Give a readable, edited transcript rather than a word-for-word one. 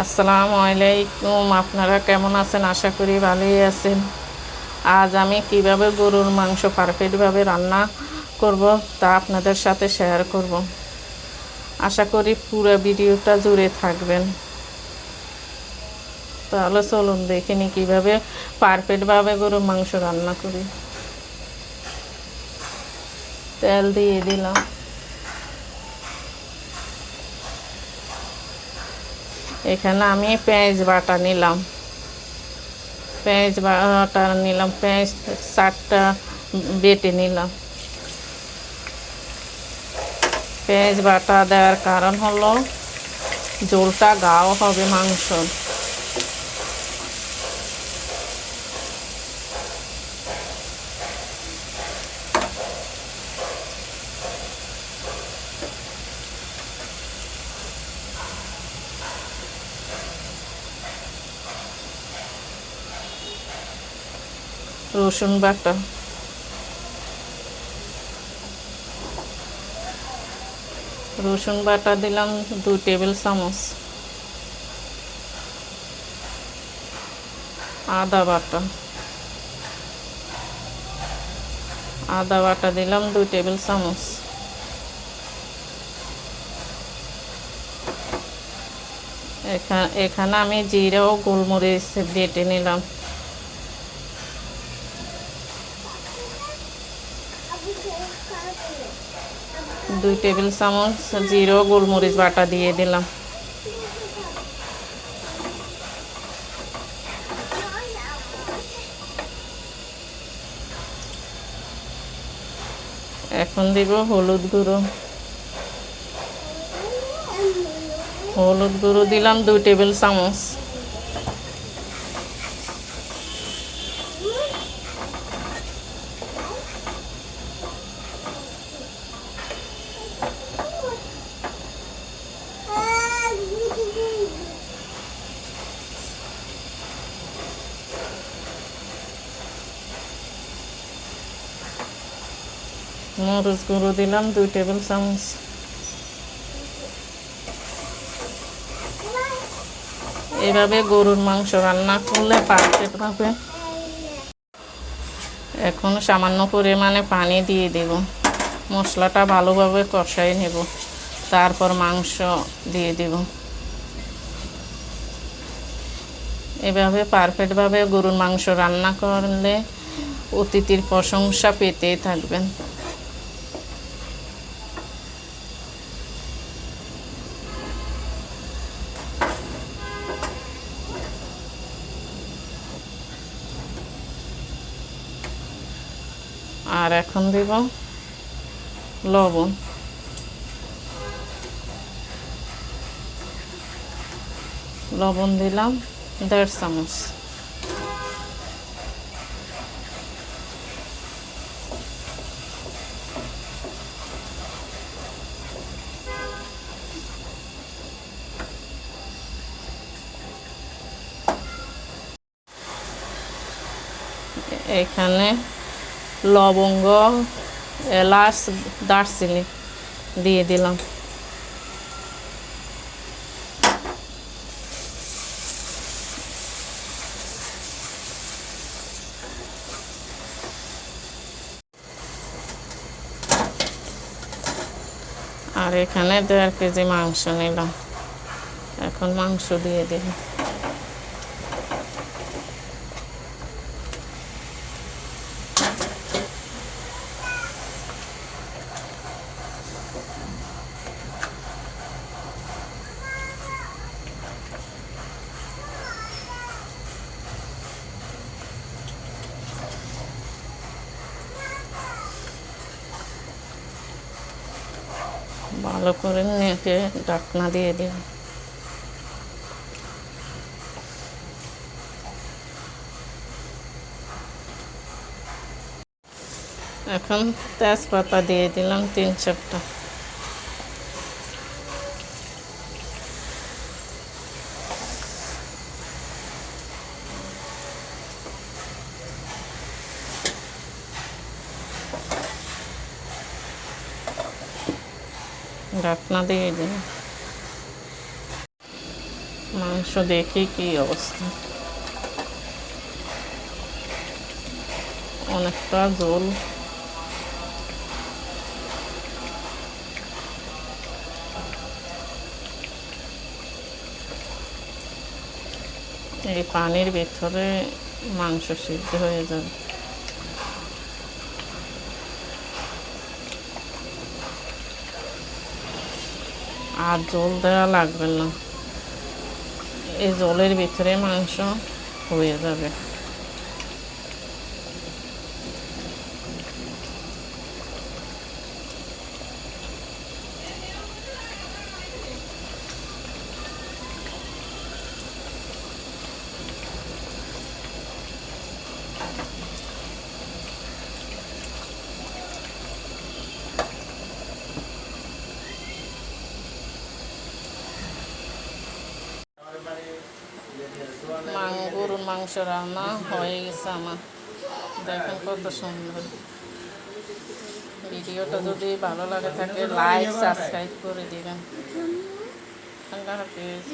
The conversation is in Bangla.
আসসালামু আলাইকুম। আপনারা কেমন আছেন? আশা করি ভালোই আছেন। আজ আমি কিভাবে গরুর মাংস পারফেক্টভাবে রান্না করব তা আপনাদের সাথে শেয়ার করব। আশা করি পুরো ভিডিওটা জুড়ে থাকবেন। তাহলে চলুন দেখে নিই কীভাবে পারফেক্টভাবে গরুর মাংস রান্না করি। তেল দিয়ে দিলাম। এখানে আমি পেঁয়াজ বাটা নিলাম। পেঁয়াজ 4টা বেটে নিলাম। পেঁয়াজ বাটা দেওয়ার কারণ হলো ঝোলটা গাঢ় হবে মাংস। রসুন বাটা দিলাম 2 টেবিল চামচ। আদা বাটা দিলাম 2 টেবিল চামচ। এখানে আমি জিরা ও গোলমরিচ বেটে নিলাম। দুই টেবিল চামচ জিরা ও গোলমরিচ বাটা দিয়ে দিলাম। এখন দিব হলুদ গুঁড়ো দিলাম 2 টেবিল চামচ। মরিচ গুঁড়ো দিলাম 2 টেবিল চামচ। এভাবে গরুর মাংস রান্না করলে পারফেক্ট হবে। এখন সামান্য পরিমাণে পানি দিয়ে দেব। মশলাটা ভালোভাবে কষাই নেব, তারপর মাংস দিয়ে দেব। এভাবে পারফেক্টভাবে গরুর মাংস রান্না করলে অতিথির প্রশংসা পেতেই থাকবেন। আর এখন দেব লবণ। দিলাম 1.5 চামচ। এখানে লবঙ্গ, এলাচ, দারচিনি দিয়ে দিলাম। আর এখানে 1.5 কেজি মাংস নিলাম। এখন মাংস দিয়ে দিলাম। ভালো করে নেড়ে ঢাকনা দিয়ে দিই। এখন তেজপাতা দিয়ে দিলাম 3-4টা। ঢাকনা দিয়ে দিই। মাংস দেখি কি অবস্থা, অনেকটা ঝোল। এই পানির ভিতরে মাংস সিদ্ধ হয়ে যাবে। আর জল দেওয়া লাগবে না, এই জলের ভিতরে মাংস হয়ে যাবে। গরুর মাংস রান্না হয়ে গেছে আমার, দেখেন কত সুন্দর। ভিডিওটা যদি ভালো লাগে থাকে লাইক সাবস্ক্রাইব করে দিবেন। আল্লাহ হাফেজ।